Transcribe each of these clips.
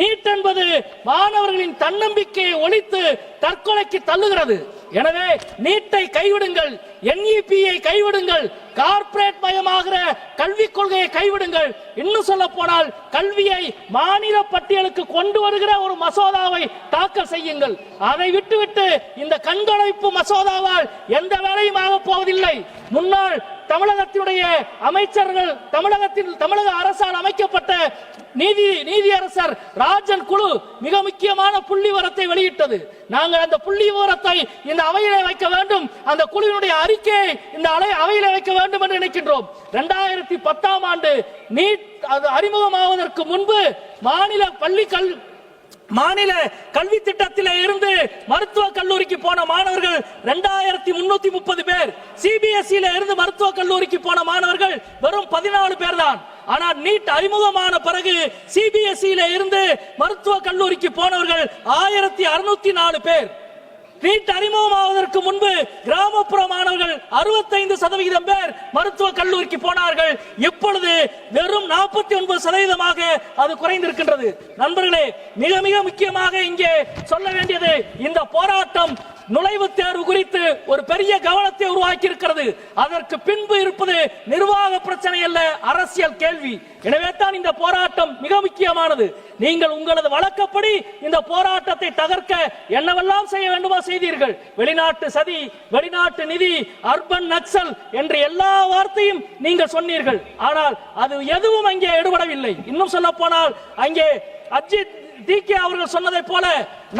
NEET என்பது மாணவர்களின் தன்னம்பிக்கையை ஒழித்து தற்கொலைக்கு தள்ளுகிறது. எனவே நீட்டை கைவிடுங்கள், NEP-யை கைவிடுங்கள், கார்ப்பரேட் மயமாகிற கல்விக் கொள்கையை கைவிடுங்கள். இன்னும் சொல்ல போனால் கல்வியை மாநில பட்டியலுக்கு கொண்டு வருகிற ஒரு மசோதாவை தாக்கல் செய்யுங்கள். அதை விட்டுவிட்டு இந்த கண்காணிப்பு மசோதாவால் எந்த வேலையும் ஆக போவதில்லை. முன்னாள் தமிழகத்தினுடைய அமைச்சர்கள், தமிழக அரசால் அமைக்கப்பட்ட நீதியரசர் ராஜன் குழு மிக முக்கியமான புள்ளிவிவரத்தை வெளியிட்டது. நாங்கள் அந்த புள்ளிவிவரத்தை இந்த அவையிலே வைக்க வேண்டும், அந்த குழுவினுடைய அறிக்கையை இந்த அவையிலே வைக்க வேண்டும் என்று நினைக்கின்றோம். 2010ஆம் ஆண்டு நீட் அறிமுகமாவதற்கு முன்பு மாநில கல்வி திட்டத்திலே இருந்து மருத்துவ கல்லூரிக்கு போன மாணவர்கள் 2330 பேர். CBSE இருந்து மருத்துவ கல்லூரிக்கு போன மாணவர்கள் வெறும் 14 பேர் தான். ஆனால் நீட் அறிமுகமான பிறகு CBSE இருந்து மருத்துவ கல்லூரிக்கு போனவர்கள் 1604 பேர். நீட் அறிமுகமாவதற்கு முன்பு கிராமப்புற மாணவர்கள் 65% பேர் மருத்துவ கல்லூரிக்கு போனார்கள். இப்பொழுது வெறும் 49% அது குறைந்திருக்கின்றது. நண்பர்களே, மிக மிக முக்கியமாக இங்கே சொல்ல வேண்டியது, இந்த போராட்டம் நுழைவுத் தேர்வு குறித்து ஒரு பெரிய கவனத்தை உருவாக்கி இருக்கிறது. அதற்கு பின்பு இருப்பது நிர்வாக பிரச்சனை அல்ல, அரசியல் கேள்வி. எனவே தான் இந்த போராட்டம் மிக முக்கியமானது. நீங்கள் உங்களது வழக்கப்படி இந்த போராட்டத்தை தகர்க்க என்னவெல்லாம் செய்ய வேண்டுமோ செய்தீர்கள். வெளிநாட்டு சதி, வெளிநாட்டு நிதி, அர்பன் நக்சல் என்று எல்லா வார்த்தையும் நீங்கள் சொன்னீர்கள். ஆனால் அது எதுவும் அங்கே எடுபடவில்லை. இன்னும் சொல்ல போனால் அங்கே அஜித் டிகே அவர்கள் சொன்னதை போல,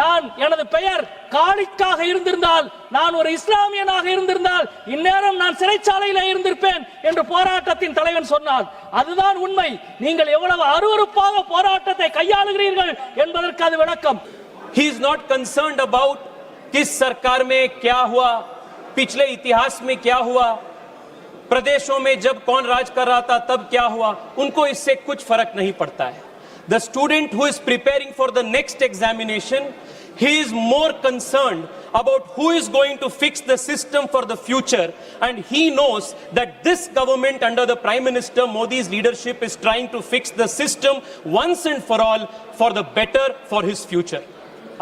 நான் எனது பெயர் காலிக்காக இருந்திருந்தால், நான் ஒரு இஸ்லாமியனாக இருந்திருந்தால் இந்நேரம் நான் சிறைச்சாலையில் இருந்திருப்பேன் என்று போராட்டத்தின் தலைவன் சொன்னார். அதுதான் உண்மை. நீங்கள் எவ்வளவு அருவருப்பாக போராட்டத்தை கையாளுகிறீர்கள் என்பதற்கு அது விளக்கம். He is not concerned about किस सरकार में क्या हुआ, पिछले इतिहास में क्या हुआ, प्रदेशों में जब कौन राज कर रहा था तब क्या हुआ, उनको इससे कुछ फर्क नहीं पड़ता है. The student who is preparing for the next examination, he is more concerned about who is going to fix the system for the future, and he knows that this government under the Prime Minister Modi's leadership is trying to fix the system once and for all for the better for his future.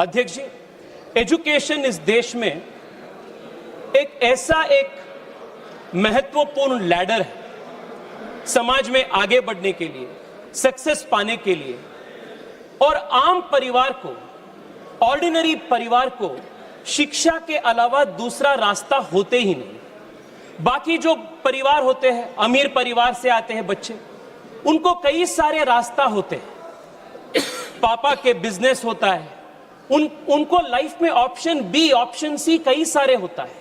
अध्यक्ष जी, education इस देश में एक ऐसा एक महत्वपूर्ण ladder है समाज में आगे बढ़ने के लिए, सक्सेस पाने के लिए, और आम परिवार को, ऑर्डिनरी परिवार को शिक्षा के अलावा दूसरा रास्ता होते ही नहीं. बाकी जो परिवार होते हैं, अमीर परिवार से आते हैं बच्चे, उनको कई सारे रास्ता होते हैं. पापा के बिजनेस होता है, उनको लाइफ में ऑप्शन बी, ऑप्शन सी कई सारे होता है.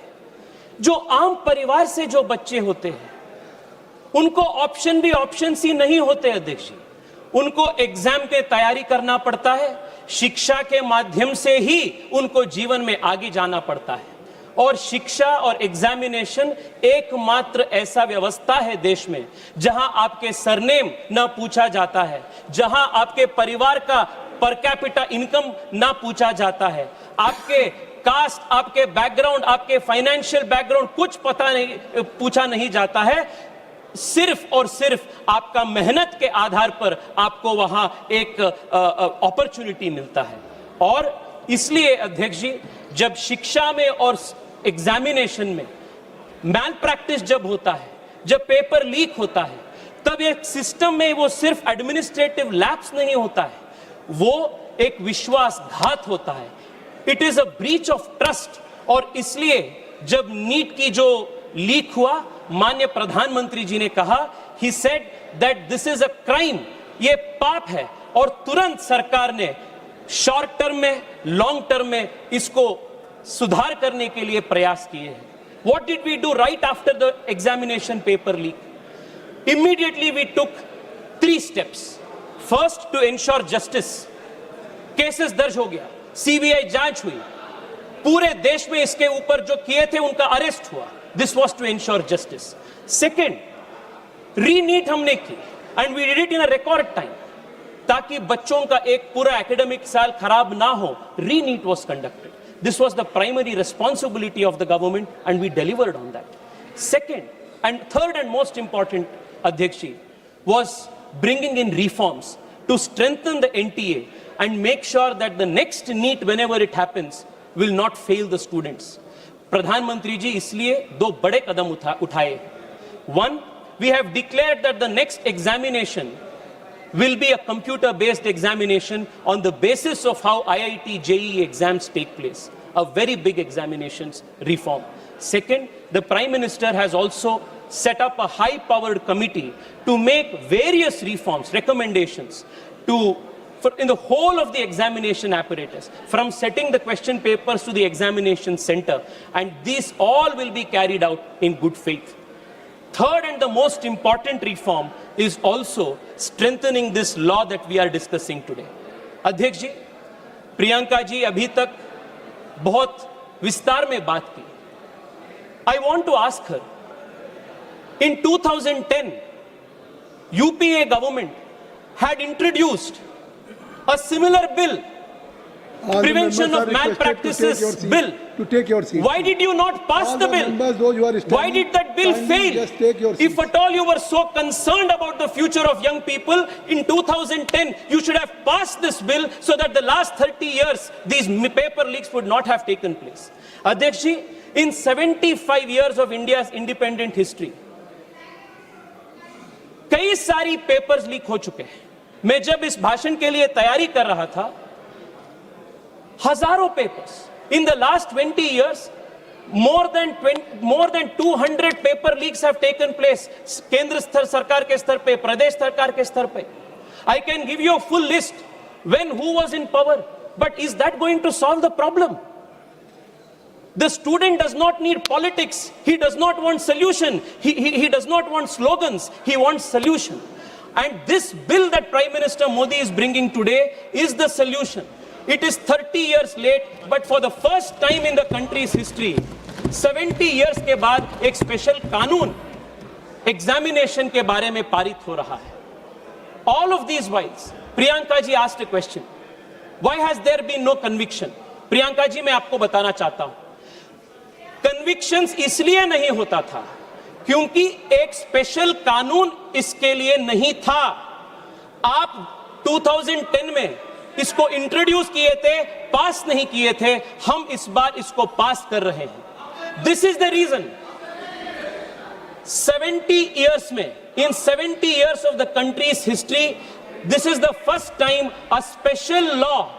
जो आम परिवार से जो बच्चे होते हैं उनको ऑप्शन बी, ऑप्शन सी नहीं होते अध्यक्ष जी. उनको एग्जाम पे तैयारी करना पड़ता है, शिक्षा के माध्यम से ही उनको जीवन में आगे जाना पड़ता है. और शिक्षा और एग्जामिनेशन एकमात्र ऐसा व्यवस्था है देश में जहां आपके सरनेम ना पूछा जाता है, जहां आपके परिवार का पर कैपिटा इनकम ना पूछा जाता है, आपके कास्ट, आपके बैकग्राउंड, आपके फाइनेंशियल बैकग्राउंड कुछ पूछा नहीं जाता है. सिर्फ और सिर्फ आपका मेहनत के आधार पर आपको वहां एक अपॉर्चुनिटी मिलता है. और इसलिए अध्यक्ष जी, जब शिक्षा में और एग्जामिनेशन में मैल प्रैक्टिस जब होता है, जब पेपर लीक होता है, तब एक सिस्टम में वो सिर्फ एडमिनिस्ट्रेटिव लैप्स नहीं होता है, वो एक विश्वासघात होता है. It is a breach of trust. और इसलिए जब नीट की जो लीक हुआ, माननीय प्रधानमंत्री जी ने कहा, he said that this is a crime, ये पाप है, और तुरंत सरकार ने शॉर्ट टर्म में, लॉन्ग टर्म में इसको सुधार करने के लिए प्रयास किए हैं. What did we do right after the examination paper leak? Immediately we took 3 steps. First, to ensure justice. Cases दर्ज हो गया, CBI जांच हुई, पूरे देश में इसके ऊपर जो किए थे उनका अरेस्ट हुआ. This was to ensure justice. Second, re-NEET हमने की, and we did it in a record time, ताकि बच्चों का एक पूरा एकेडमिक साल खराब ना हो. Re-NEET was conducted. This was the primary responsibility of the government, and we delivered on that. Second, and third and most important, Adhyakshi, was bringing in reforms to strengthen the NTA and make sure that the next NEET, whenever it happens, will not fail the students. प्रधानमंत्री जी इसलिए दो बड़े कदम उठाए. One, we have declared that the next examination will be a computer-based examination on the basis of how IIT JEE exams take place. A very big examinations reform. Second, the Prime Minister has also set up a high-powered committee to make various reforms, recommendations in the whole of the examination apparatus, from setting the question papers to the examination center, and these all will be carried out in good faith. Third and the most important reform is also strengthening this law that we are discussing today. अध्यक्ष जी, प्रियंका जी अभी तक बहुत विस्तार में बात की. I want to ask her, in 2010, UPA government had introduced a similar bill, Prevention of Malpractices Bill. To take your seat. Why did you not pass All the the bill? members, those who are standing, Why did that bill kindly fail? just take your If seats. at all you were so concerned about the future of young people, in 2010 you should have passed this bill so that the last 30 years these paper leaks would not have taken place. Adhyaksh ji, in 75 years of India's independent history, कई सारी papers leak हो चुके हैं. मैं जब इस भाषण के लिए तैयारी कर रहा था, हजारों papers. In the last 20 years, more than 200 paper leaks have taken place. केंद्र स्तर सरकार के स्तर पे, प्रदेश सरकार के स्तर पे. I can give you a full list when who was in power. But is that going to solve the problem? The student does not need politics. He does not want solution. He does not want slogans. He wants solution. And this bill that Prime Minister Modi is bringing today is the solution. It is 30 years late, but for the first time in the country's history, 70 years के बाद एक special कानून examination के बारे में पारित हो रहा है. All of these whiles, Priyanka ji asked a question. Why has there been no conviction? Priyanka ji, मैं आपको बताना चाहता हूं. Convictions इसलिए नहीं होता था क्योंकि एक स्पेशल कानून इसके लिए नहीं था. आप 2010 में इसको इंट्रोड्यूस किए थे, पास नहीं किए थे. हम इस बार इसको पास कर रहे हैं. This is the reason. 70 years में, in 70 years of the country's history, this is the first time a special law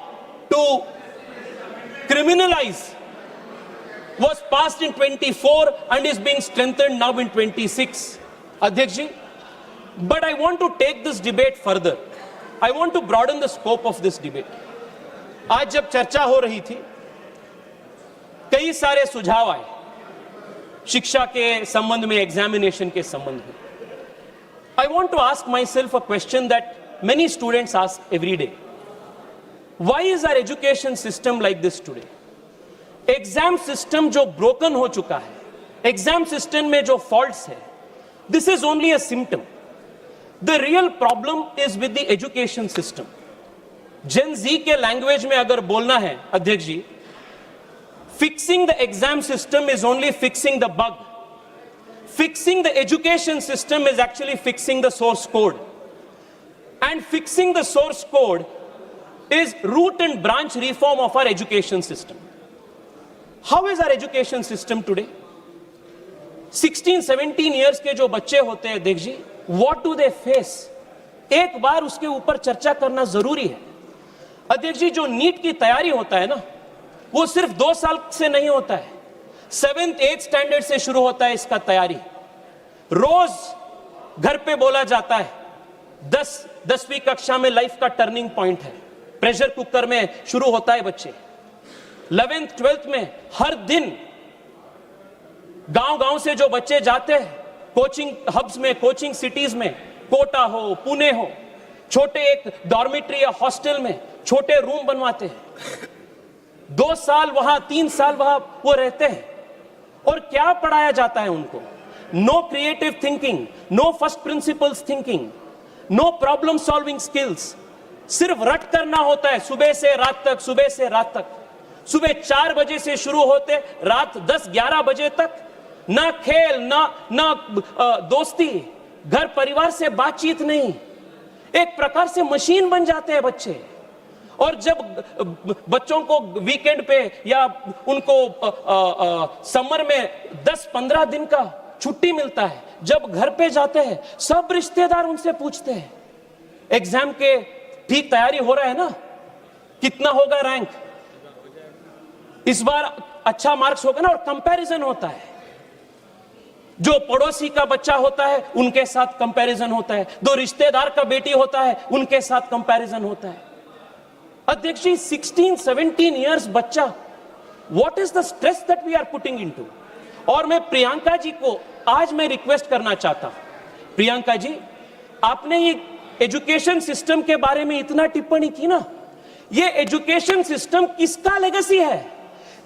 to criminalize was passed in 24 and is being strengthened now in 26. Adhyaksh ji, but I want to take this debate further. I want to broaden the scope of this debate. आज जब चर्चा हो रही थी, कई सारे सुझाव आए शिक्षा के संबंध में, एग्जामिनेशन के संबंध में. I want to ask myself a question that many students ask every day. Why is our education system like this today? Exam system जो ब्रोकन हो चुका है, एग्जाम सिस्टम में जो फॉल्ट्स है, this is only a symptom. The real problem is with the education system. Gen Z के language में अगर बोलना है अध्यक्ष जी, fixing the exam system is only fixing the bug. Fixing the education system is actually fixing the source code. And fixing the source code is root and branch reform of our education system. How is our education system today? 16-17 years के जो बच्चे होते हैं देख जी, what do they face? एक बार उसके ऊपर चर्चा करना जरूरी है. अध्यक्ष जी, जो नीट की तैयारी होता है ना, वो सिर्फ 2 साल से नहीं होता है. 7th 8th स्टैंडर्ड से शुरू होता है इसका तैयारी. रोज घर पे बोला जाता है 10वीं कक्षा में लाइफ का टर्निंग पॉइंट है. प्रेशर कुकर में शुरू होता है बच्चे. 11th 12th में हर दिन गांव-गांव से जो बच्चे जाते हैं कोचिंग हब्स में, कोचिंग सिटीज में, कोटा हो, पुणे हो, छोटे एक डॉर्मिटरी या हॉस्टल में छोटे रूम बनवाते हैं. 2 साल वहां, 3 साल वहां वो रहते हैं. और क्या पढ़ाया जाता है उनको? No creative thinking, no first principles thinking, no problem solving skills. सिर्फ रट करना होता है सुबह से रात तक, सुबह से रात तक. सुबह 4 बजे से शुरू होते रात 10-11 बजे तक. ना खेल, ना दोस्ती, घर परिवार से बातचीत नहीं. एक प्रकार से मशीन बन जाते हैं बच्चे. और जब बच्चों को वीकेंड पे या उनको समर में 10-15 दिन का छुट्टी मिलता है, जब घर पे जाते हैं सब रिश्तेदार उनसे पूछते हैं एग्जाम के ठीक तैयारी हो रहा है ना, कितना होगा रैंक, इस बार अच्छा मार्क्स होगा ना, और कंपैरिजन होता है। जो पड़ोसी का बच्चा होता है उनके साथ कंपैरिजन होता है, जो रिश्तेदार का बेटी होता है उनके साथ कंपैरिजन होता है। अध्यक्ष जी, 16-17 इयर्स बच्चा, what is the stress that we are putting into. और मैं प्रियंका जी को आज मैं रिक्वेस्ट करना चाहता हूं, प्रियंका जी, आपने ये एजुकेशन सिस्टम के बारे में इतना टिप्पणी की ना, ये एजुकेशन सिस्टम किसका लेगेसी है?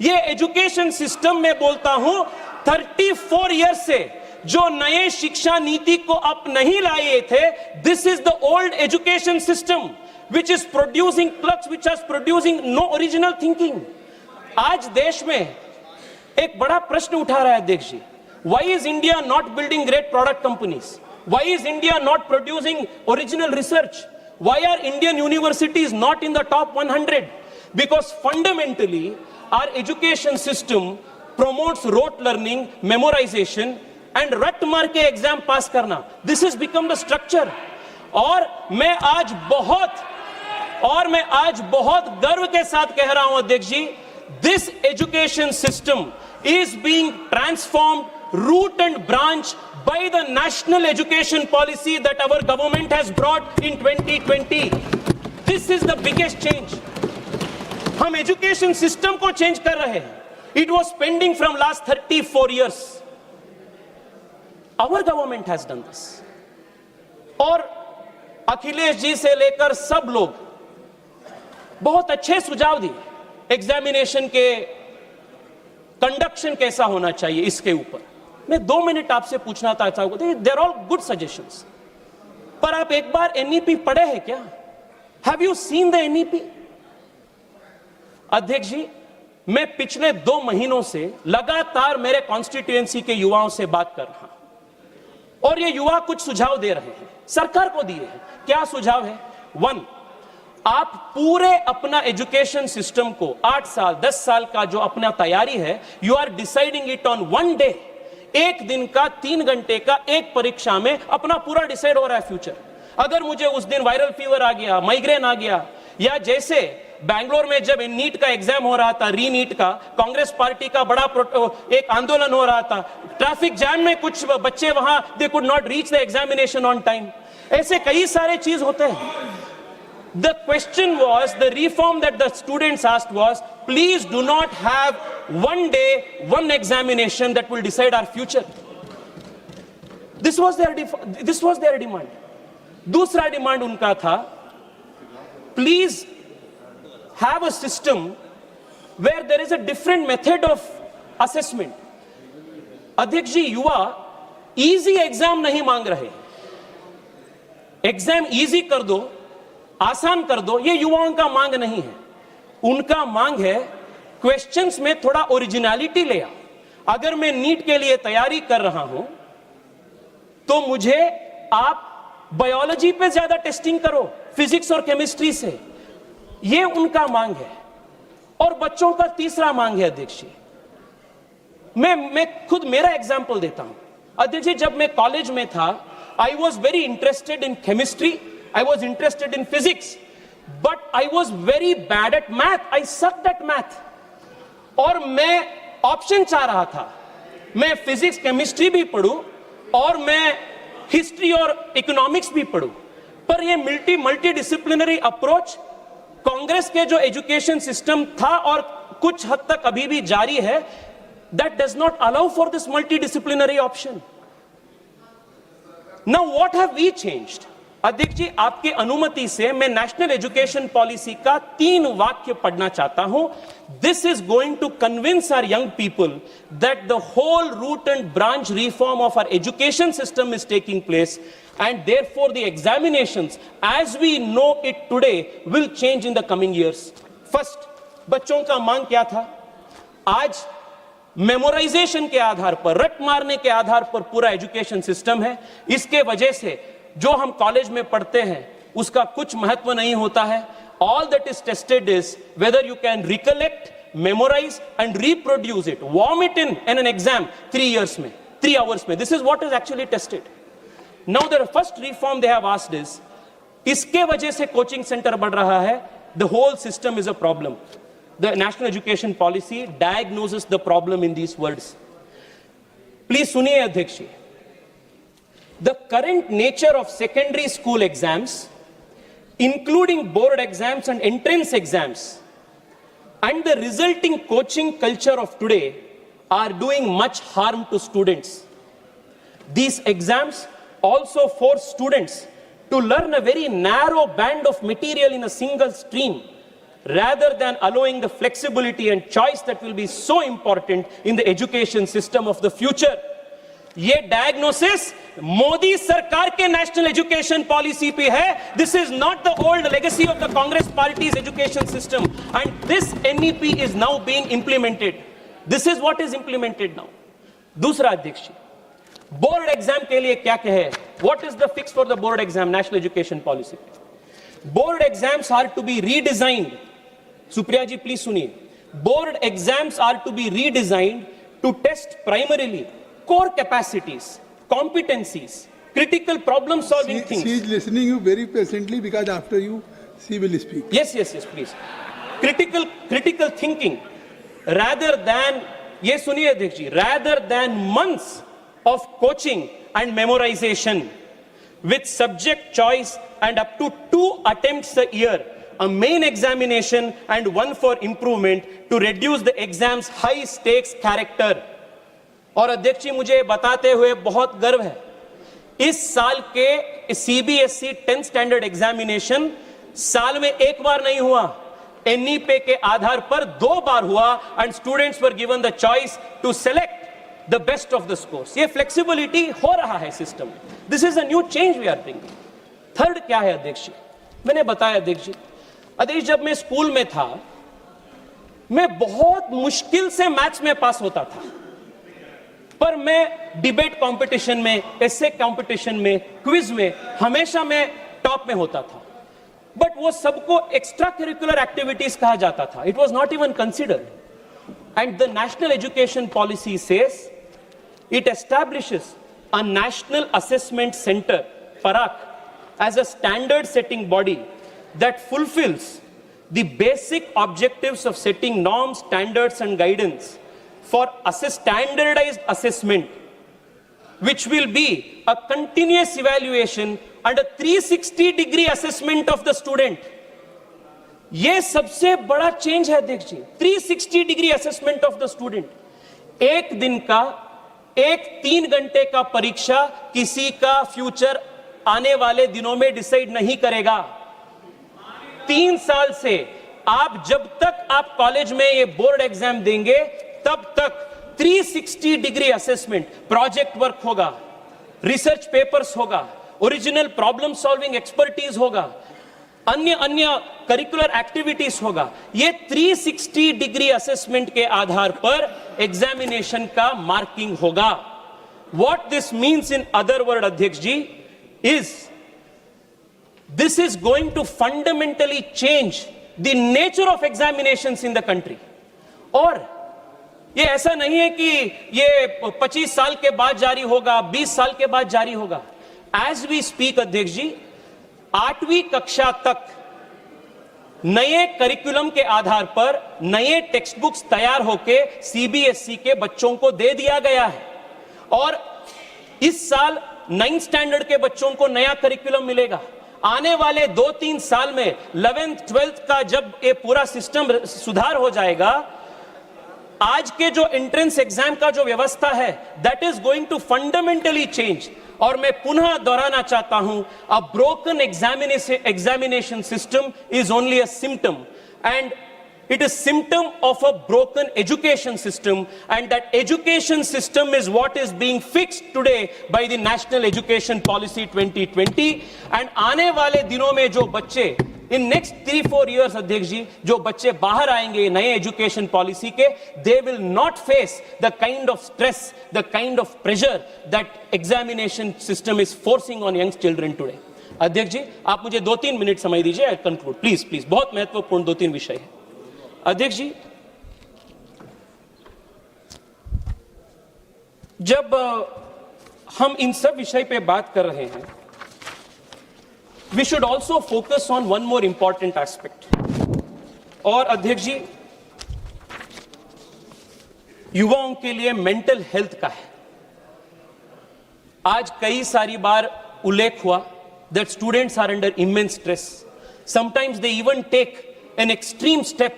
ये एजुकेशन सिस्टम में बोलता हूं 34 ईयर्स से जो नए शिक्षा नीति को आप नहीं लाए थे, this is the old education system which is producing clerks, which is producing no original thinking. आज देश में एक बड़ा प्रश्न उठा रहा है अध्यक्ष जी, why is India not building great product companies? Why is India not producing original research? Why are Indian universities not in the top 100? Because fundamentally our education system promotes rote learning, memorization and रट मार के exam पास करना. This has become the structure. और मैं आज बहुत गर्व के साथ कह रहा हूं अध्यक्ष जी, this education system is being transformed root and branch by the national education policy that our government has brought in 2020. This is the biggest change. हम एजुकेशन सिस्टम को चेंज कर रहे हैं. It was pending from last 34 years. Our government has done this. और अखिलेश जी से लेकर सब लोग बहुत अच्छे सुझाव दिए. एग्जामिनेशन के कंडक्शन कैसा होना चाहिए इसके ऊपर मैं 2 मिनट आपसे पूछना चाहता हूं. देयर ऑल गुड सजेशंस, पर आप एक बार एनईपी पढ़े हैं क्या? Have you seen the NEP? अध्यक्ष जी, मैं पिछले 2 महीनों से लगातार मेरे कॉन्स्टिट्यूएंसी के युवाओं से बात कर रहा हूं और ये युवा कुछ सुझाव दे रहे हैं, सरकार को दिए हैं. क्या सुझाव है? 1, आप पूरे अपना एजुकेशन सिस्टम को 8 साल 10 साल का जो अपना तैयारी है, you are deciding it on 1 day. एक दिन का 3 घंटे का एक परीक्षा में अपना पूरा डिसाइड हो रहा है फ्यूचर. अगर मुझे उस दिन वायरल फीवर आ गया, माइग्रेन आ गया, या जैसे बैंगलोर में जब नीट का एग्जाम हो रहा था, री नीट का, कांग्रेस पार्टी का बड़ा एक आंदोलन हो रहा था, ट्रैफिक जैम में कुछ बच्चे वहां they could not reach the examination on time. ऐसे कई सारे चीज होते हैं. The question was, the reform that the students asked was, please do not have 1 day, 1 examination that will decide our future. This was their demand. दूसरा demand उनका था, please have a system where there is a different method of assessment. अध्यक्ष जी, युवा easy exam नहीं मांग रहे. Exam easy कर दो, आसान कर दो, ये युवाओं का मांग नहीं है. उनका मांग है क्वेश्चंस में थोड़ा ओरिजिनलिटी ले आओ. अगर मैं नीट के लिए तैयारी कर रहा हूं तो मुझे आप बायोलॉजी पे ज्यादा टेस्टिंग करो, फिजिक्स और केमिस्ट्री से. ये उनका मांग है. और बच्चों का तीसरा मांग है अध्यक्ष जी, मैं खुद मेरा एग्जांपल देता हूं. अध्यक्ष जी, जब मैं कॉलेज में था, I was very interested in chemistry, I was interested in physics, but I was very bad at math. I sucked at math. और मैं ऑप्शन चाह रहा था, मैं फिजिक्स केमिस्ट्री भी पढ़ूं और मैं हिस्ट्री और इकोनॉमिक्स भी पढ़ूं. पर ये मल्टी डिसिप्लिनरी अप्रोच कांग्रेस के जो एजुकेशन सिस्टम था और कुछ हद तक अभी भी जारी है, that does not allow for this multidisciplinary option. Now what have we changed? अध्यक्ष जी, आपकी अनुमति से मैं नेशनल एजुकेशन पॉलिसी का 3 वाक्य पढ़ना चाहता हूं. This is going to convince our young people that the whole root and branch reform of our education system is taking place and therefore the examinations as we know it today will change in the coming years. First, बच्चों का मांग क्या था? आज memorisation के आधार पर, रट मारने के आधार पर पूरा एजुकेशन सिस्टम है. इसके वजह से जो हम कॉलेज में पढ़ते हैं उसका कुछ महत्व नहीं होता है. all that is tested is whether you can recollect, memorize and reproduce it, warm it in an exam 3 hours mein. This is what is actually tested. Now the first reform they have asked is, iske wajah se coaching center बढ़ रहा है, the whole system is a problem. The national education policy diagnoses the problem in these words. Please suniye Adhyaksh ji. The current nature of secondary school exams, including board exams and entrance exams, and the resulting coaching culture of today are doing much harm to students. These exams also force students to learn a very narrow band of material in a single stream, rather than allowing the flexibility and choice that will be so important in the education system of the future. ये diagnosis Modi सरकार के national education policy पे है. This is not the old legacy of the Congress party's education system, and this NEP is now being implemented. This is what is implemented now. दूसरा अध्यक्ष, board exam के लिए क्या कहे, what is the fix for the board exam national education policy. Board exams are to be redesigned. Supriya ji please सुनिए. Board exams are to be redesigned to test primarily core capacities, competencies, critical problem solving things. She is listening you very patiently because after you she will speak. Yes, please. Critical thinking, rather than, ye suniye Adhyaksh ji, rather than months of coaching and memorization with subject choice and up to 2 attempts a year, a main examination and one for improvement to reduce the exam's high stakes character. और अध्यक्ष जी मुझे बताते हुए बहुत गर्व है, इस साल के सीबीएसई 10th स्टैंडर्ड एग्जामिनेशन साल में एक बार नहीं हुआ, एनईपी के आधार पर 2 बार हुआ, and students were given the choice to select the best of the scores. ये फ्लेक्सिबिलिटी हो रहा है system. This is a new change we are bringing. Third क्या है अध्यक्ष जी, मैंने बताया अध्यक्ष जी, जब मैं स्कूल में था मैं बहुत मुश्किल से मैथ्स में पास होता था, पर मैं डिबेट कंपटीशन में, एसे कंपटीशन में, क्विज में हमेशा मैं टॉप में होता था. बट वो सबको एक्स्ट्रा करिकुलर एक्टिविटीज कहा जाता था. It was not even considered. And the national education policy says it establishes a national assessment centre पराक as a standard setting body that fulfills the basic objectives of setting norms, standards and guidance for standardized assessment, which will be a continuous evaluation and a 360-degree assessment of the student. ये सबसे बड़ा change है अध्यक्ष जी. 360-degree assessment of the student. एक दिन का, 3 घंटे का परीक्षा किसी का फ्यूचर आने वाले दिनों में डिसाइड नहीं करेगा. 3 साल से आप जब तक आप कॉलेज में ये बोर्ड एग्जाम देंगे तब तक 360-degree असेसमेंट, प्रोजेक्ट वर्क होगा, रिसर्च पेपर्स होगा, ओरिजिनल प्रॉब्लम सॉल्विंग एक्सपर्टीज होगा, अन्य करिकुलर एक्टिविटीज होगा. ये 360-degree असेसमेंट के आधार पर एग्जामिनेशन का मार्किंग होगा. What this means in other word अध्यक्ष जी is this is going to fundamentally change the nature of examinations in the country. और ये ऐसा नहीं है कि ये 25 साल के बाद जारी होगा, 20 साल के बाद जारी होगा. As we speak अध्यक्ष जी, 8वीं कक्षा तक नए करिकुलम के आधार पर नए टेक्स्ट बुक्स तैयार होके सीबीएसई के बच्चों को दे दिया गया है. और इस साल 9th स्टैंडर्ड के बच्चों को नया करिकुलम मिलेगा. आने वाले 2-3 साल में 11th 12th का जब ये पूरा सिस्टम सुधार हो जाएगा, आज के जो एंट्रेंस एग्जाम का जो व्यवस्था है that is going to fundamentally change. और मैं पुनः दोहराना चाहता हूं, a broken examination system is only a symptom, and it is symptom of a broken education system, and that education system is what is being fixed today by the National Education Policy 2020. and आने वाले दिनों में जो बच्चे in next 3-4 years अध्यक्ष जी, जो बच्चे बाहर आएंगे नए एजुकेशन पॉलिसी के, they will not face the kind of stress, the kind of pressure that examination system is forcing on young children today. अध्यक्ष जी, आप मुझे 2-3 मिनट समय दीजिए, आई कंक्लूड प्लीज प्लीज, बहुत महत्वपूर्ण 2-3 विषय है। अध्यक्ष जी, जब हम इन सब विषय पे बात कर रहे हैं, we should also focus on one more important aspect. और अध्यक्ष जी, युवाओं के लिए मेंटल हेल्थ का है। आज कई सारी बार उल्लेख हुआ that students are under immense stress. Sometimes they even take an extreme step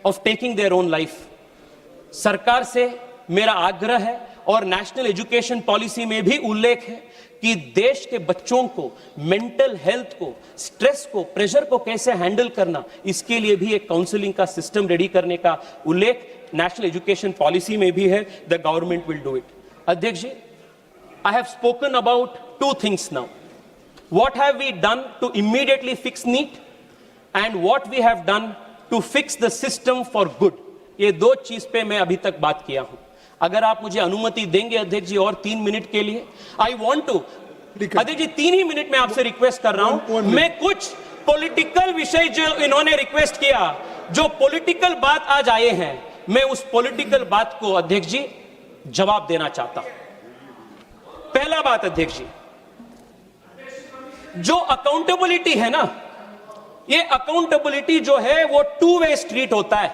of taking their own life. सरकार से मेरा आग्रह है और नेशनल एजुकेशन पॉलिसी में भी उल्लेख है कि देश के बच्चों को मेंटल हेल्थ को, स्ट्रेस को, प्रेशर को कैसे हैंडल करना, इसके लिए भी एक काउंसलिंग का सिस्टम रेडी करने का उल्लेख नेशनल एजुकेशन पॉलिसी में भी है। The government will do it. अध्यक्ष जी, I have spoken about 2 things now. What have we done to immediately fix NEET and what we have done to fix the system for good. ये 2 चीज पे मैं अभी तक बात किया हूं। अगर आप मुझे अनुमति देंगे अध्यक्ष जी और 3 मिनट के लिए, I want to, अध्यक्ष जी 3 ही मिनट में आपसे रिक्वेस्ट कर रहा हूं। मैं कुछ पॉलिटिकल विषय जो इन्होंने रिक्वेस्ट किया, जो पॉलिटिकल बात आज आए हैं, मैं उस पॉलिटिकल बात को अध्यक्ष जी जवाब देना चाहता हूं। पहला बात अध्यक्ष जी, जो अकाउंटेबिलिटी है ना, ये अकाउंटेबिलिटी जो है वो 2 वे स्ट्रीट होता है,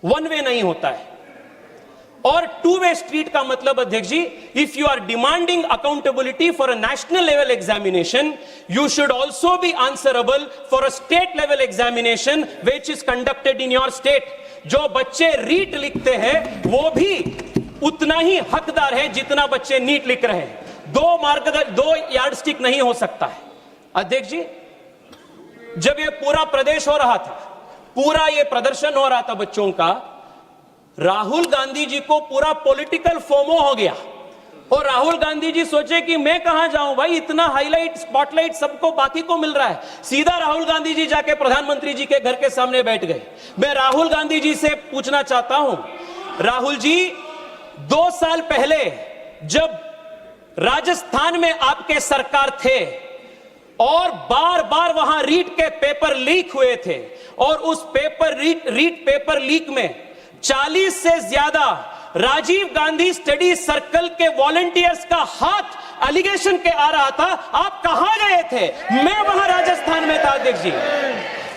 1 वे नहीं होता है। और 2 वे स्ट्रीट का मतलब अध्यक्ष जी, if you are demanding accountability for a national level examination, you should also be answerable for a state level examination which is conducted in your state. जो बच्चे रीट लिखते हैं वो भी उतना ही हकदार है जितना बच्चे नीट लिख रहे हैं। 2 यार्डस्टिक नहीं हो सकता है। अध्यक्ष जी, जब ये पूरा प्रदेश हो रहा था, पूरा ये प्रदर्शन हो रहा था बच्चों का, राहुल गांधी जी को पूरा पॉलिटिकल फोमो हो गया और राहुल गांधी जी सोचे कि मैं कहां जाऊं भाई, इतना हाईलाइट स्पॉटलाइट सबको बाकी को मिल रहा है। सीधा राहुल गांधी जी जाके प्रधानमंत्री जी के घर के सामने बैठ गए। मैं राहुल गांधी जी से पूछना चाहता हूं, राहुल जी 2 साल पहले जब राजस्थान में आपके सरकार थे और बार बार वहां रीट के पेपर लीक हुए थे और उस रीट पेपर लीक में 40 से ज्यादा राजीव गांधी स्टडी सर्कल के वॉलंटियर्स का हाथ एलिगेशन के आ रहा था, आप कहां गए थे? मैं वहां राजस्थान में था अध्यक्ष जी।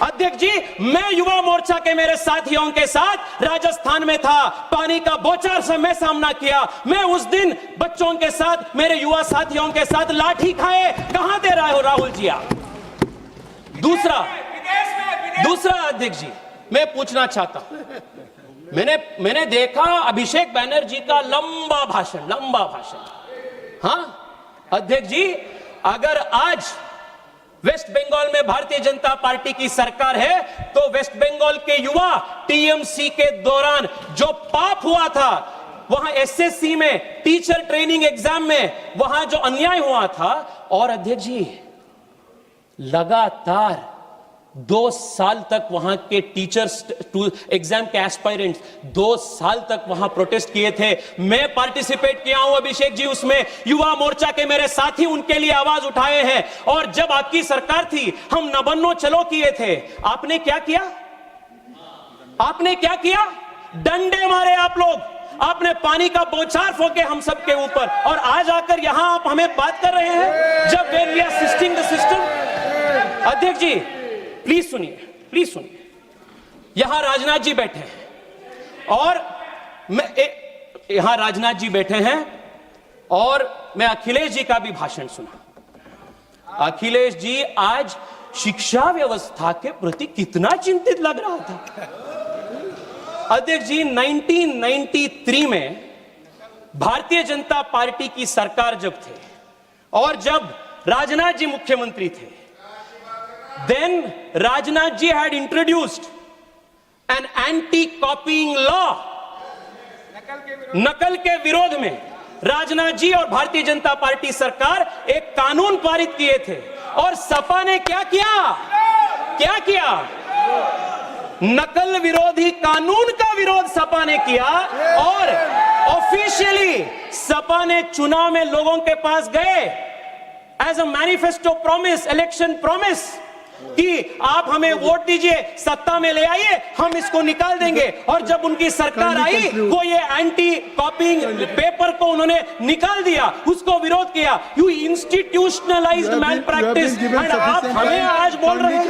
अध्यक्ष जी, मैं युवा मोर्चा के मेरे साथियों के साथ राजस्थान में था, पानी का बौछार से मैं सामना किया। मैं उस दिन बच्चों के साथ, मेरे युवा साथियों के साथ लाठी खाए। कहां दे रहे हो राहुल जी आप? दूसरा अध्यक्ष जी, मैं पूछना चाहता हूं, मैंने देखा अभिषेक बैनर्जी का लंबा भाषण। हां अध्यक्ष जी, अगर आज वेस्ट बंगाल में भारतीय जनता पार्टी की सरकार है तो वेस्ट बंगाल के युवा टीएमसी के दौरान जो पाप हुआ था, वहां एसएससी में, टीचर ट्रेनिंग एग्जाम में, वहां जो अन्याय हुआ था, और अध्यक्ष जी लगातार 2 साल तक वहां के टीचर्स एग्जाम के एस्पायरेंट्स 2 साल तक वहां प्रोटेस्ट किए थे। मैं पार्टिसिपेट किया हूं अभिषेक जी उसमें, युवा मोर्चा के मेरे साथी उनके लिए आवाज उठाए हैं। और जब आपकी सरकार थी, हम नबन्नो चलो किए थे। आपने क्या किया? डंडे मारे आप लोग, आपने पानी का बौछार फोके हम सबके ऊपर, और आज आकर यहां आप हमें बात कर रहे हैं जब we are assisting the system. अध्यक्ष जी प्लीज सुनिए, यहां राजनाथ जी बैठे हैं और मैं अखिलेश जी का भी भाषण सुना। अखिलेश जी आज शिक्षा व्यवस्था के प्रति कितना चिंतित लग रहा था। अध्यक्ष जी, 1993 में भारतीय जनता पार्टी की सरकार जब थे और जब राजनाथ जी मुख्यमंत्री थे, then Rajnath ji had introduced an anti-copying law। नकल के विरोध में राजनाथ जी और भारतीय जनता पार्टी सरकार एक कानून पारित किए थे, और सपा ने क्या किया? नकल विरोधी कानून का विरोध सपा ने किया और ऑफिशियली सपा ने चुनाव में लोगों के पास गए as a manifesto promise, election promise कि आप हमें वोट दीजिए, सत्ता में ले आइए, हम इसको निकाल देंगे। और जब उनकी सरकार आई वो ये एंटी कॉपिंग पेपर को उन्होंने निकाल दिया, उसको विरोध किया। You institutionalized malpractice, and आप हमें आज बोल रहे हैं,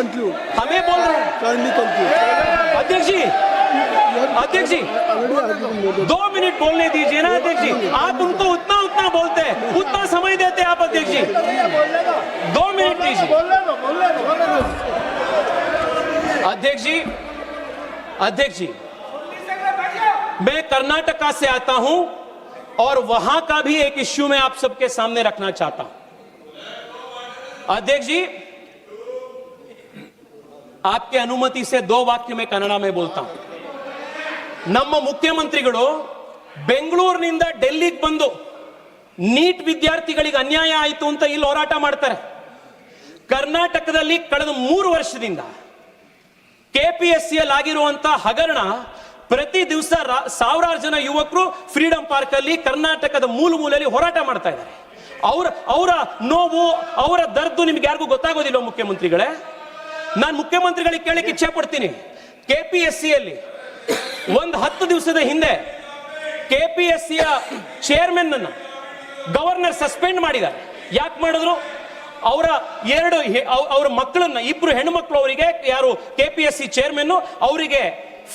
हमें बोल रहे हैं। अध्यक्ष जी, अध्यक्ष जी 2 मिनट बोलने दीजिए ना अध्यक्ष जी, आप उनको उतना बोलते हैं, उतना समय देते हैं आप अध्यक्ष जी, 2 मिनट दीजिए। अध्यक्ष जी मैं कर्नाटका से आता हूं और वहां का भी एक इश्यू मैं आप सबके सामने रखना चाहता हूं। अध्यक्ष जी आपके अनुमति से 2 वाक्य में कन्नड़ में बोलता हूं। ನಮ್ಮ ಮುಖ್ಯಮಂತ್ರಿಗಳು ಬೆಂಗಳೂರಿನಿಂದ ಡೆಲ್ಲಿಗೆ ಬಂದು ನೀಟ್ ವಿದ್ಯಾರ್ಥಿಗಳಿಗೆ ಅನ್ಯಾಯ ಆಯಿತು ಅಂತ ಇಲ್ಲಿ ಹೋರಾಟ ಮಾಡ್ತಾರೆ। ಕರ್ನಾಟಕದಲ್ಲಿ ಕಳೆದ 3 ವರ್ಷದಿಂದ ಕೆಪಿಎಸ್ಸಿಯಲ್ಲಿ ಆಗಿರುವಂತಹ ಹಗರಣ, ಪ್ರತಿ ದಿವಸ ಸಾವಿರಾರು ಜನ ಯುವಕರು ಫ್ರೀಡಂ ಪಾರ್ಕ್ ಅಲ್ಲಿ ಕರ್ನಾಟಕದ ಮೂಲೆಯಲ್ಲಿ ಹೋರಾಟ ಮಾಡ್ತಾ ಇದ್ದಾರೆ। ಅವರ ನೋವು, ಅವರ ದರ್ದು ನಿಮ್ಗೆ ಯಾರಿಗೂ ಗೊತ್ತಾಗೋದಿಲ್ಲ ಮುಖ್ಯಮಂತ್ರಿಗಳೇ। ನಾನು ಮುಖ್ಯಮಂತ್ರಿಗಳಿಗೆ ಕೇಳಕ್ಕೆ ಇಚ್ಛೆ ಪಡ್ತೀನಿ, ಕೆಪಿಎಸ್ಸಿಯಲ್ಲಿ ಒಂದು 10 ದಿವಸದ ಹಿಂದೆ ಕೆಪಿಎಸ್ಸಿಯ ಚೇರ್ಮನ್ ಅನ್ನ ಗವರ್ನರ್ ಸಸ್ಪೆಂಡ್ ಮಾಡಿದ್ದಾರೆ। ಯಾಕೆ ಮಾಡಿದ್ರು? ಅವರ ಮಕ್ಕಳನ್ನ, 2 ಹೆಣ್ಣು ಮಕ್ಕಳು ಅವರಿಗೆ, ಯಾರು ಕೆಪಿಎಸ್ಸಿ ಚೇರ್ಮನ್ ಅವರಿಗೆ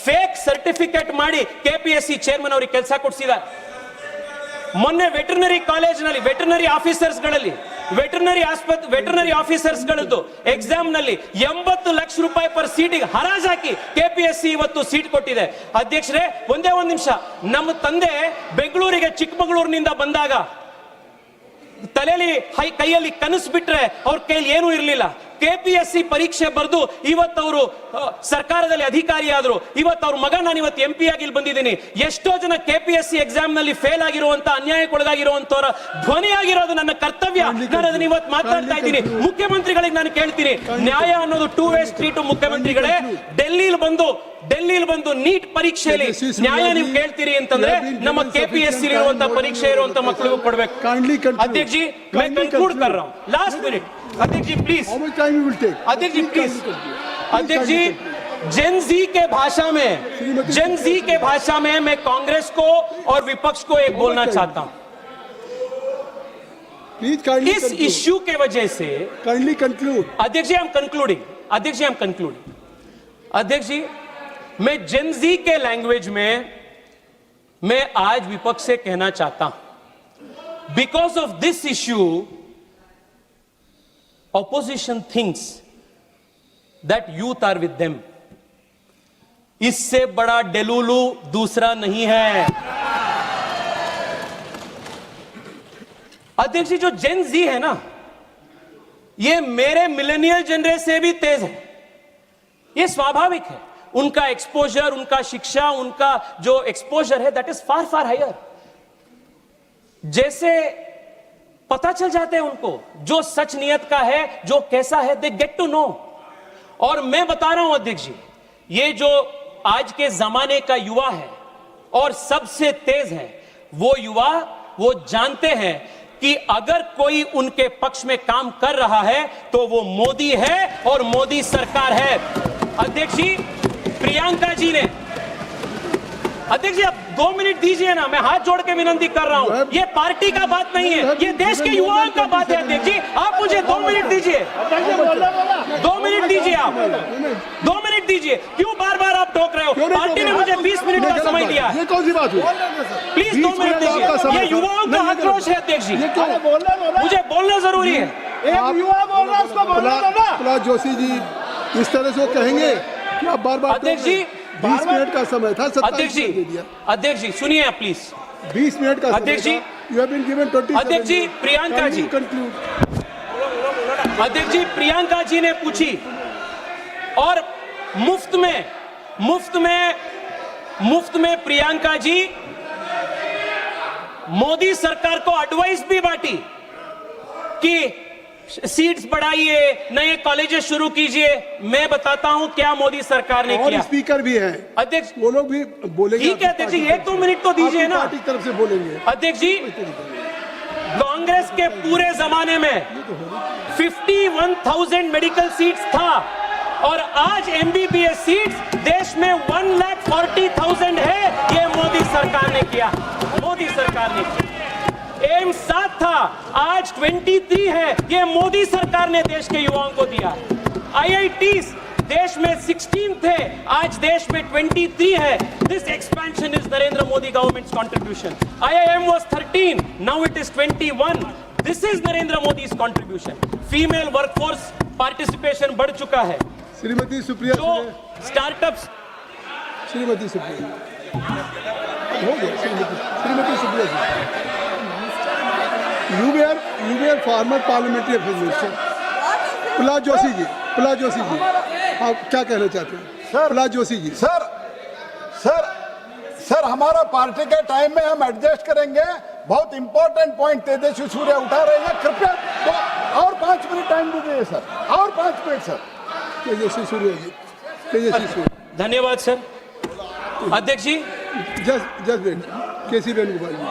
ಫೇಕ್ ಸರ್ಟಿಫಿಕೇಟ್ ಮಾಡಿ ಕೆಪಿಎಸ್ಸಿ ಚೇರ್ಮನ್ ಅವರಿಗೆ ಕೆಲಸ ಕೊಡಿಸಿದ್ದಾರೆ। ಮೊನ್ನೆ ವೆಟರ್ನರಿ ಕಾಲೇಜಿನಲ್ಲಿ ವೆಟರ್ನರಿ ಆಫೀಸರ್ಸ್ಗಳದ್ದು ಎಕ್ಸಾಮ್ ನಲ್ಲಿ 80 ಲಕ್ಷ ರೂಪಾಯಿ ಪರ್ ಸೀಟಿಗೆ ಹರಾಜಾಕಿ ಕೆಪಿಎಸ್ಸಿ ಇವತ್ತು ಸೀಟ್ ಕೊಟ್ಟಿದೆ। ಅಧ್ಯಕ್ಷರೇ ಒಂದೇ ಒಂದು ನಿಮಿಷ, ನಮ್ಮ ತಂದೆ ಬೆಂಗಳೂರಿಗೆ ಚಿಕ್ಕಮಗಳೂರಿನಿಂದ ಬಂದಾಗ ತಲೆಯಲ್ಲಿ ಕೈಯಲ್ಲಿ ಕನಸು ಬಿಟ್ರೆ ಅವ್ರ ಕೈಯಲ್ಲಿ ಏನೂ ಇರಲಿಲ್ಲ। ಕೆಪಿಎಸ್ಸಿ ಪರೀಕ್ಷೆ ಬರೆದು ಇವತ್ತು ಅವರು ಸರ್ಕಾರದಲ್ಲಿ ಅಧಿಕಾರಿ ಆದ್ರು, ಇವತ್ತು ಅವ್ರ ಮಗ ನಾನು ಇವತ್ತು MP ಆಗಿ ಇಲ್ಲಿ ಬಂದಿದ್ದೀನಿ। ಎಷ್ಟೋ ಜನ ಕೆಪಿಎಸ್ಸಿ ಎಕ್ಸಾಮ್ ನಲ್ಲಿ ಫೇಲ್ ಆಗಿರುವಂತ, ಅನ್ಯಾಯಕ್ಕೊಳಗಾಗಿರುವಂತವರ ಧ್ವನಿ ಆಗಿರೋದು ನನ್ನ ಕರ್ತವ್ಯ। ನಾನು ಅದನ್ನ ಇವತ್ತು ಮಾತಾಡ್ತಾ ಇದ್ದೀನಿ। ಮುಖ್ಯಮಂತ್ರಿಗಳಿಗೆ ನಾನು ಕೇಳ್ತೀನಿ, ನ್ಯಾಯ ಅನ್ನೋದು 2 ವೇ ಸ್ಟ್ರೀಟ್ ಮುಖ್ಯಮಂತ್ರಿಗಳೇ। ಡೆಲ್ಲಿಲಿ ಬಂದು ನೀಟ್ ಪರೀಕ್ಷೆಯಲ್ಲಿ ನ್ಯಾಯ ನೀವು ಕೇಳ್ತೀರಿ ಅಂತಂದ್ರೆ ನಮ್ಮ ಕೆಪಿಎಸ್ಸಿ ಇರುವಂತ ಪರೀಕ್ಷೆ ಇರುವಂತ ಮಕ್ಕಳಿಗೂ ಕೊಡ್ಬೇಕು। अध्यक्ष जी मैं कंक्लूड कर रहा हूं, लास्ट मिनट अध्यक्ष जी please. How much time you will take? अध्यक्ष जी प्लीज। अध्यक्ष जी जेन जी के भाषा में मैं कांग्रेस को और विपक्ष को एक बोलना चाहता हूं। Please kindly इस इश्यू के वजह से kindly conclude. अध्यक्ष जी आई एम कंक्लूडिंग। अध्यक्ष जी मैं जेन जी के लैंग्वेज में मैं आज विपक्ष से कहना चाहता हूं, because of this issue opposition thinks that youth are with them। इससे बड़ा डेलुलू दूसरा नहीं है। अध्यक्ष जी जो जेन जी है ना, ये मेरे मिलेनियल जनरेशन से भी तेज है, ये स्वाभाविक है। उनका एक्सपोजर, उनका शिक्षा, उनका जो एक्सपोजर है दैट इज फार हायर। जैसे पता चल जाते हैं उनको जो सच नियत का है, जो कैसा है, दे गेट टू नो। और मैं बता रहा हूं अध्यक्ष जी, ये जो आज के जमाने का युवा है और सबसे तेज है, वो युवा वो जानते हैं कि अगर कोई उनके पक्ष में काम कर रहा है तो वो मोदी है और मोदी सरकार है। अध्यक्ष जी प्रियंका जी ने, अध्यक्ष जी आप 2 मिनट दीजिए ना, मैं हाथ जोड़ के विनती कर रहा हूं। ये पार्टी का बात नहीं है, ये देश के युवाओं का बात है। अध्यक्ष जी आप मुझे 2 मिनट दीजिए, 2 मिनट दीजिए, आप 2 मिनट दीजिए। क्यों बार आप टोक रहे हो? पार्टी ने मुझे 20 मिनट का समय दिया है। ये कौन सी बात हुई? प्लीज 2 मिनट दीजिए। ये युवाओं का आक्रोश है अध्यक्ष जी, मुझे बोलना जरूरी है। एक युवा बोल रहा है, उसको बोलना दो ना। प्रहलाद जोशी जी इस तरह से वो कहेंगे कि आप बार अध्यक्ष जी 20 मिनट का समय था, 27 अध्यक्ष दे दिया। जी सुनिए आप प्लीज। 20 मिनट का अध्यक्ष जी, यू हैव बीन गिवन 27 अध्यक्ष जी प्रियंका जी, अध्यक्ष जी प्रियंका जी ने पूछी और मुफ्त में प्रियंका जी मोदी सरकार को एडवाइस भी बांटी कि सीट्स बढ़ाइए, नए कॉलेजेस शुरू कीजिए। मैं बताता हूं क्या मोदी सरकार ने किया। स्पीकर भी है अध्यक्ष, वो लोग भी बोलेंगे। ठीक है अध्यक्ष जी, 1-2 मिनट तो दीजिए ना। पार्टी तरफ से बोलेंगे। अध्यक्ष जी कांग्रेस के पूरे जमाने में 51,000 मेडिकल सीट्स था और आज MBBS सीट्स देश में 1,40,000 है। ये मोदी सरकार ने किया, मोदी सरकार ने किया। एम्स 7 था, आज 23 है। ये मोदी सरकार ने देश के युवाओं को दिया। IITs देश में 16 थे, आज देश में 23 है। This expansion is Narendra Modi government's contribution. IIM was 13, now it is 21. This is Narendra मोदी's contribution. फीमेल वर्कफोर्स पार्टिसिपेशन बढ़ चुका है। श्रीमती सुप्रिया जो स्टार्टअप्स, श्रीमती सुप्रिया हो गया। Shrimati Supriya you are former parliamentary affair minister. Prahlad Joshi ji, Prahlad Joshi ji, आप क्या कहना चाहते हैं? सर, प्रहलाद जोशी जी। सर हमारा पार्टी के टाइम में हम एडजस्ट करेंगे। बहुत इंपॉर्टेंट पॉइंट तेजस्वी सूर्या उठा रहे हैं, कृपया तो और 5 मिनट टाइम दीजिए सर, और 5 मिनट सर। तेजस्वी सूर्या जी, तेजस्वी सूर्या। धन्यवाद सर। अध्यक्ष जी, just wait, KC Venugopal ji,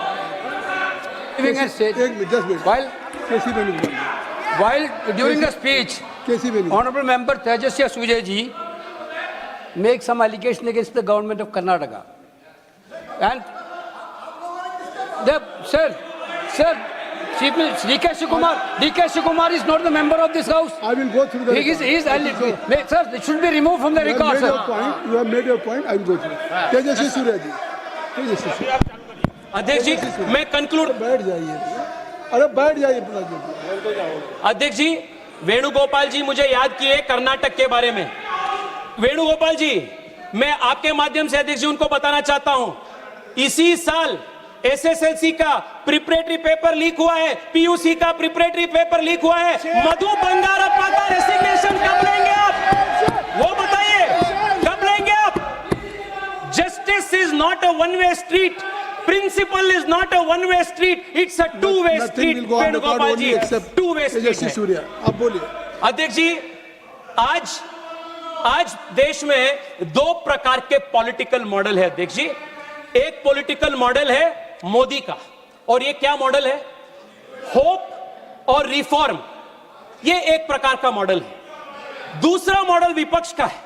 Giving a state, एक minute, just wait, while KC Venugopal ji, while during the speech, KC Venugopal. Honorable Member Tejaswi Surya ji make some allegation against the government of Karnataka, and sir, Chief Minister DK Shikumar is not the member of this house. I will go through the He is record. sir, it should be removed from the You have record, made your sir. point. You have made your point. I will go through. तेजस्वी सूर्या जी, तेजस्वी सूर्या। अध्यक्ष जी, मैं conclude. बैठ जाइए, अरे बैठ जाइए प्रहलाद जी। अध्यक्ष जी, वेणुगोपाल जी मुझे याद किए कर्नाटक के बारे में। वेणुगोपाल जी, मैं आपके माध्यम से अध्यक्ष जी उनको बताना चाहता हूं, इसी साल SSLC का प्रिपरेटरी पेपर लीक हुआ है, PUC का प्रिपरेटरी पेपर लीक हुआ है। मधु बंगारप्पा का रेसिग्नेशन कब लेंगे आप? वो बताइए, कब लेंगे आप? Justice is not a one way street, principle is not a one way street, it's a two way street. Venugopal ji, two way Tejasvi street. Surya, आप बोलिए। अध्यक्ष जी, आज देश में 2 प्रकार के पॉलिटिकल मॉडल है अध्यक्ष जी। एक पॉलिटिकल मॉडल है मोदी का, और ये क्या मॉडल है? होप और रिफॉर्म, ये एक प्रकार का मॉडल है। दूसरा मॉडल विपक्ष का है,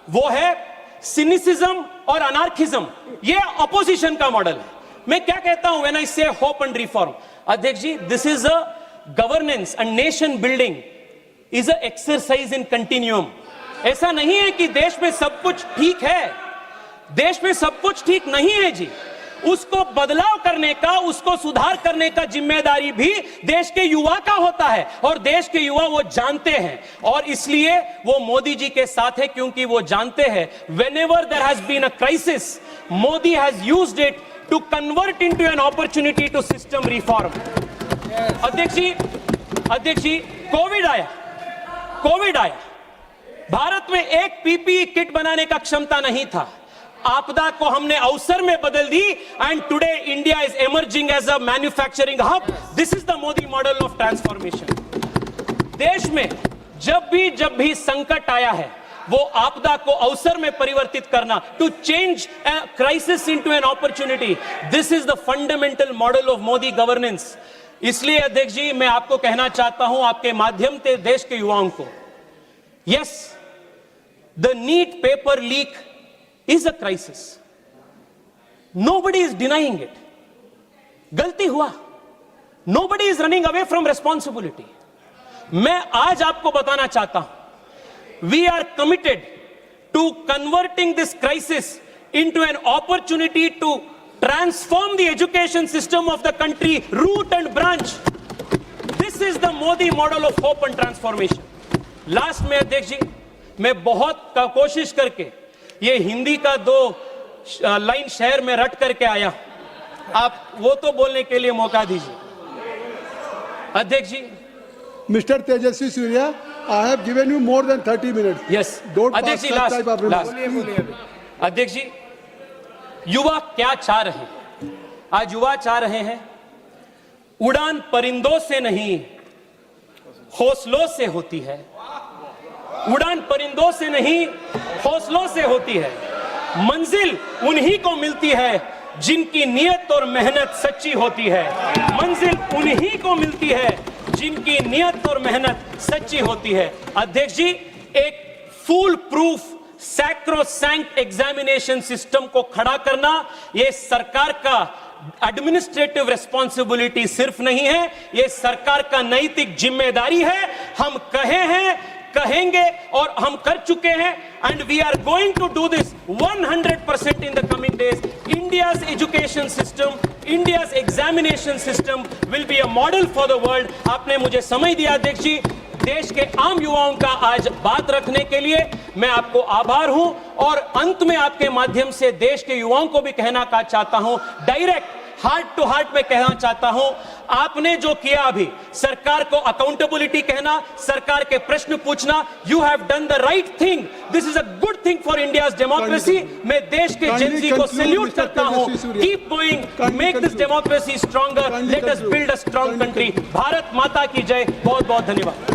वो है सिनिसिज्म और अनार्किज्म, ये अपोजिशन का मॉडल है। मैं क्या कहता हूं व्हेन आई से होप एंड रिफॉर्म? अध्यक्ष जी, this is a governance and nation building is a exercise in continuum. ऐसा नहीं है कि देश में सब कुछ ठीक है, देश में सब कुछ ठीक नहीं है जी। उसको बदलाव करने का, उसको सुधार करने का जिम्मेदारी भी देश के युवा का होता है, और देश के युवा वो जानते हैं, और इसलिए वो मोदी जी के साथ है, क्योंकि वो जानते हैं whenever there has been a crisis, Modi has used it to convert into an opportunity to system reform. अध्यक्ष जी, कोविड आया, भारत में एक PPE किट बनाने का क्षमता नहीं था। आपदा को हमने अवसर में बदल दी, and today India is emerging as a manufacturing hub. This is the Modi model of transformation. देश में जब भी संकट आया है, वो आपदा को अवसर में परिवर्तित करना, to change crisis into an opportunity. This is the fundamental model of Modi governance. इसलिए अध्यक्ष जी, मैं आपको कहना चाहता हूं, आपके माध्यम से देश के युवाओं को, yes, the NEET paper leak is a crisis. Nobody is denying it. गलती हुआ. Nobody is running away from responsibility. मैं आज आपको बताना चाहता हूं, we are committed to converting this crisis into an opportunity to transform the education system of the country, root and branch. This is the Modi model of hope and transformation. Last में अध्यक्ष जी, मैं बहुत कोशिश करके ये हिंदी का 2 line शहर में रट करके आया, आप वो तो बोलने के लिए मौका दीजिए। अध्यक्ष जी, mister Tejasvi Surya, I have given you more than 30 minutes. Yes अध्यक्ष जी, लास्ट। अध्यक्ष जी, युवा क्या चाह रहे हैं? आज युवा चाह रहे हैं, उड़ान परिंदों से नहीं हौसलों से होती है। उड़ान परिंदों से नहीं हौसलों से होती है। मंजिल उन्हीं को मिलती है जिनकी नीयत और मेहनत सच्ची होती है। मंजिल उन्हीं को मिलती है जिनकी नीयत और मेहनत सच्ची होती है। अध्यक्ष जी, एक full proof sacrosanct examination system को खड़ा करना यह सरकार का एडमिनिस्ट्रेटिव रिस्पॉन्सिबिलिटी सिर्फ नहीं है, यह सरकार का नैतिक जिम्मेदारी है। हम कहे हैं, कहेंगे और हम कर चुके हैं, and we are going to do this 100% in the coming days. India's education system, India's examination system will be a model for the world. आपने मुझे समय दिया अध्यक्ष जी, देश के आम युवाओं का आज बात रखने के लिए मैं आपको आभार हूं, और अंत में आपके माध्यम से देश के युवाओं को भी कहना चाहता हूं, डायरेक्ट हार्ट टू हार्ट में कहना चाहता हूं, आपने जो किया अभी, सरकार को अकाउंटेबिलिटी कहना, सरकार के प्रश्न पूछना, you have done the right thing. This is a good thing for India's democracy. मैं देश के जेनजी को सैल्यूट करता हूं। Keep going, make this democracy stronger, let us build a strong country. Bharat माता की जय। बहुत बहुत धन्यवाद।